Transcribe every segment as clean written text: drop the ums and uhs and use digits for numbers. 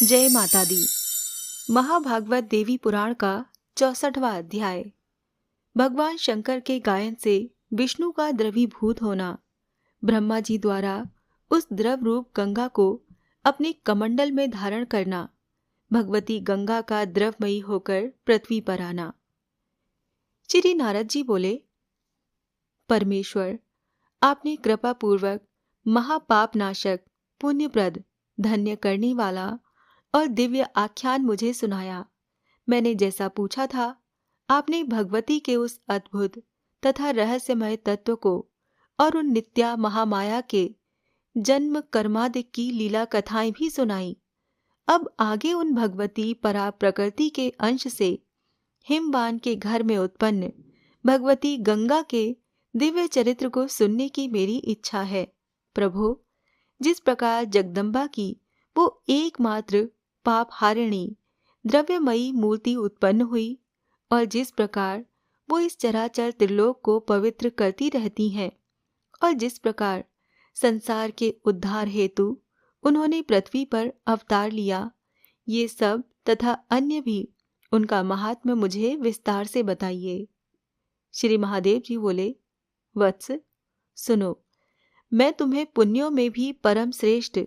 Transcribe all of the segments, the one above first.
जय माता दी। महाभागवत देवी पुराण का 64वां अध्याय। भगवान शंकर के गायन से विष्णु का द्रवीभूत होना। ब्रह्मा जी द्वारा उस द्रव रूप गंगा को अपने कमंडल में धारण करना। भगवती गंगा का द्रवमयी होकर पृथ्वी पर आना। श्री नारद जी बोले, परमेश्वर, आपने कृपा पूर्वक महापाप नाशक, पुण्यप्रद, धन्य करने वाला और दिव्य आख्यान मुझे सुनाया। मैंने जैसा पूछा था, आपने भगवती के उस अद्भुत तथा रहस्यमय तत्व को और उन नित्या महामाया के जन्म कर्मादि की लीला कथाएं भी सुनाई। अब आगे उन भगवती परा प्रकृति के अंश से हिमवान के घर में उत्पन्न भगवती गंगा के दिव्य चरित्र को सुनने की मेरी इच्छा है। प्रभु, जिस प्रकार जगदम्बा की वो एकमात्र पाप हारिणी द्रव्यमयी मूर्ति उत्पन्न हुई और जिस प्रकार वो इस चराचर त्रिलोक को पवित्र करती रहती हैं और जिस प्रकार संसार के उद्धार हेतु उन्होंने पृथ्वी पर अवतार लिया, ये सब तथा अन्य भी उनका महात्म्य मुझे विस्तार से बताइए। श्री महादेव जी बोले, वत्स सुनो, मैं तुम्हें पुण्यों में भी परम श्रेष्ठ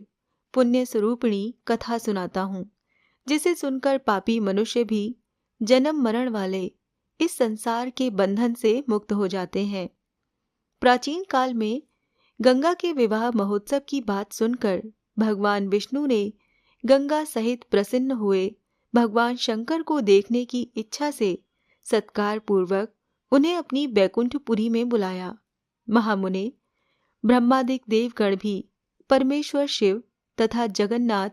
पुण्य स्वरूपिणी कथा सुनाता हूँ, जिसे सुनकर पापी मनुष्य भी जन्म मरण वाले इस संसार के बंधन से मुक्त हो जाते हैं। प्राचीन काल में गंगा के विवाह महोत्सव की बात सुनकर भगवान विष्णु ने गंगा सहित प्रसन्न हुए भगवान शंकर को देखने की इच्छा से सत्कार पूर्वक उन्हें अपनी बैकुंठपुरी में बुलाया। महामुने, ब्रह्मादिक देवगण भी परमेश्वर शिव तथा जगन्नाथ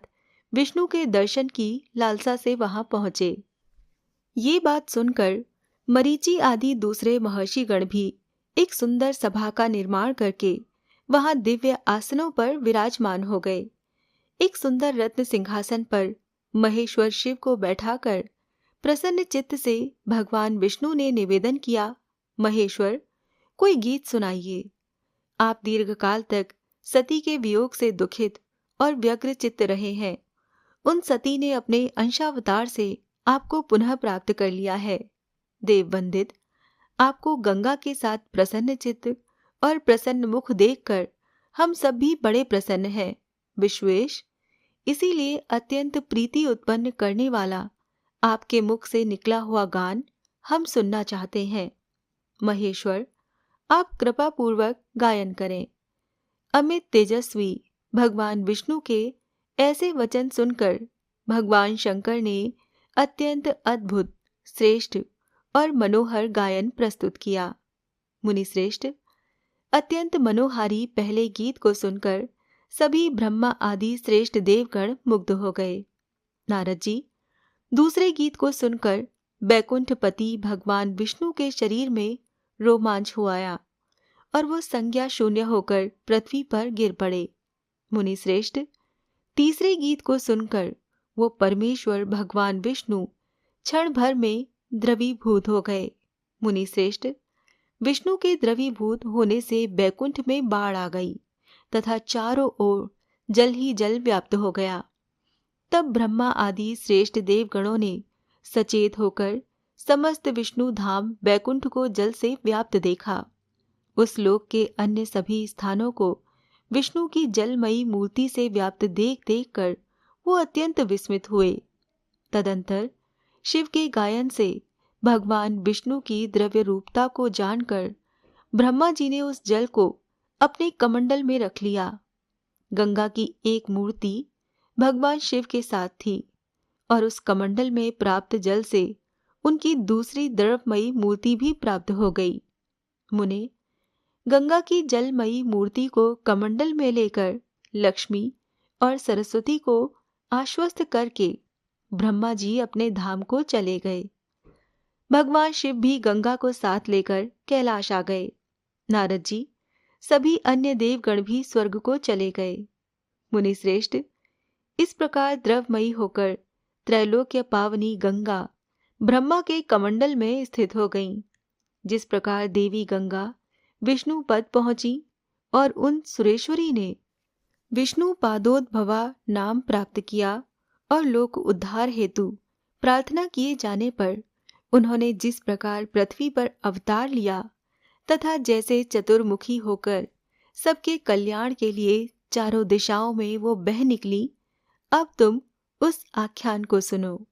विष्णु के दर्शन की लालसा से वहां पहुंचे। ये बात सुनकर मरीचि आदि दूसरे महर्षिगण भी एक सुंदर सभा का निर्माण करके वहां दिव्य आसनों पर विराजमान हो गए। एक सुंदर रत्न सिंहासन पर महेश्वर शिव को बैठाकर प्रसन्न चित्त से भगवान विष्णु ने निवेदन किया, महेश्वर, कोई गीत सुनाइए। आप दीर्घकाल तक सती के वियोग से दुखित और व्यग्र चित्त रहे हैं। उन सती ने अपने अंशावतार से आपको पुनः प्राप्त कर लिया है। देववंदित, आपको गंगा के साथ प्रसन्न चित्त और प्रसन्न मुख देखकर हम सब भी बड़े प्रसन्न हैं। विश्वेश, इसीलिए अत्यंत प्रीति उत्पन्न करने वाला आपके मुख से निकला हुआ गान हम सुनना चाहते हैं। महेश्वर, आप कृपा पूर्वक गायन करें। अमित तेजस्वी भगवान विष्णु के ऐसे वचन सुनकर भगवान शंकर ने अत्यंत अद्भुत, श्रेष्ठ और मनोहर गायन प्रस्तुत किया। मुनिश्रेष्ठ, अत्यंत मनोहारी पहले गीत को सुनकर सभी ब्रह्मा आदि श्रेष्ठ देवगण मुग्ध हो गए। नारद जी, दूसरे गीत को सुनकर बैकुंठपति भगवान विष्णु के शरीर में रोमांच हो आया और वो संज्ञा शून्य होकर पृथ्वी पर गिर पड़े। मुनिश्रेष्ठ, तीसरे गीत को सुनकर वो परमेश्वर भगवान विष्णु क्षण भर में द्रवीभूत हो गए। मुनिश्रेष्ठ, विष्णु के द्रवीभूत होने से बैकुंठ में बाढ़ आ गई तथा चारों ओर जल ही जल व्याप्त हो गया। तब ब्रह्मा आदि श्रेष्ठ देवगणों ने सचेत होकर समस्त विष्णु धाम बैकुंठ को जल से व्याप्त देखा। उस लोक के अन्य सभी स्थानों को विष्णु की जलमयी मूर्ति से व्याप्त देख देख कर वो अत्यंत विस्मित हुए। तदंतर शिव के गायन से भगवान विष्णु की द्रव्य रूपता को जानकर ब्रह्मा जी ने उस जल को अपने कमंडल में रख लिया। गंगा की एक मूर्ति भगवान शिव के साथ थी और उस कमंडल में प्राप्त जल से उनकी दूसरी द्रवमयी मूर्ति भी प्राप्त हो गई। मुने, गंगा की जलमयी मूर्ति को कमंडल में लेकर लक्ष्मी और सरस्वती को आश्वस्त करके ब्रह्मा जी अपने धाम को चले गए। भगवान शिव भी गंगा को साथ लेकर कैलाश आ गए। नारद जी, सभी अन्य देवगण भी स्वर्ग को चले गए। मुनिश्रेष्ठ, इस प्रकार द्रवमयी होकर त्रैलोक्य पावनी गंगा ब्रह्मा के कमंडल में स्थित हो गईं। जिस प्रकार देवी गंगा विष्णु पद पहुंची और उन सुरेश्वरी ने विष्णु पादोद्भवा नाम प्राप्त किया और लोक उद्धार हेतु प्रार्थना किए जाने पर उन्होंने जिस प्रकार पृथ्वी पर अवतार लिया तथा जैसे चतुर्मुखी होकर सबके कल्याण के लिए चारों दिशाओं में वो बह निकली, अब तुम उस आख्यान को सुनो।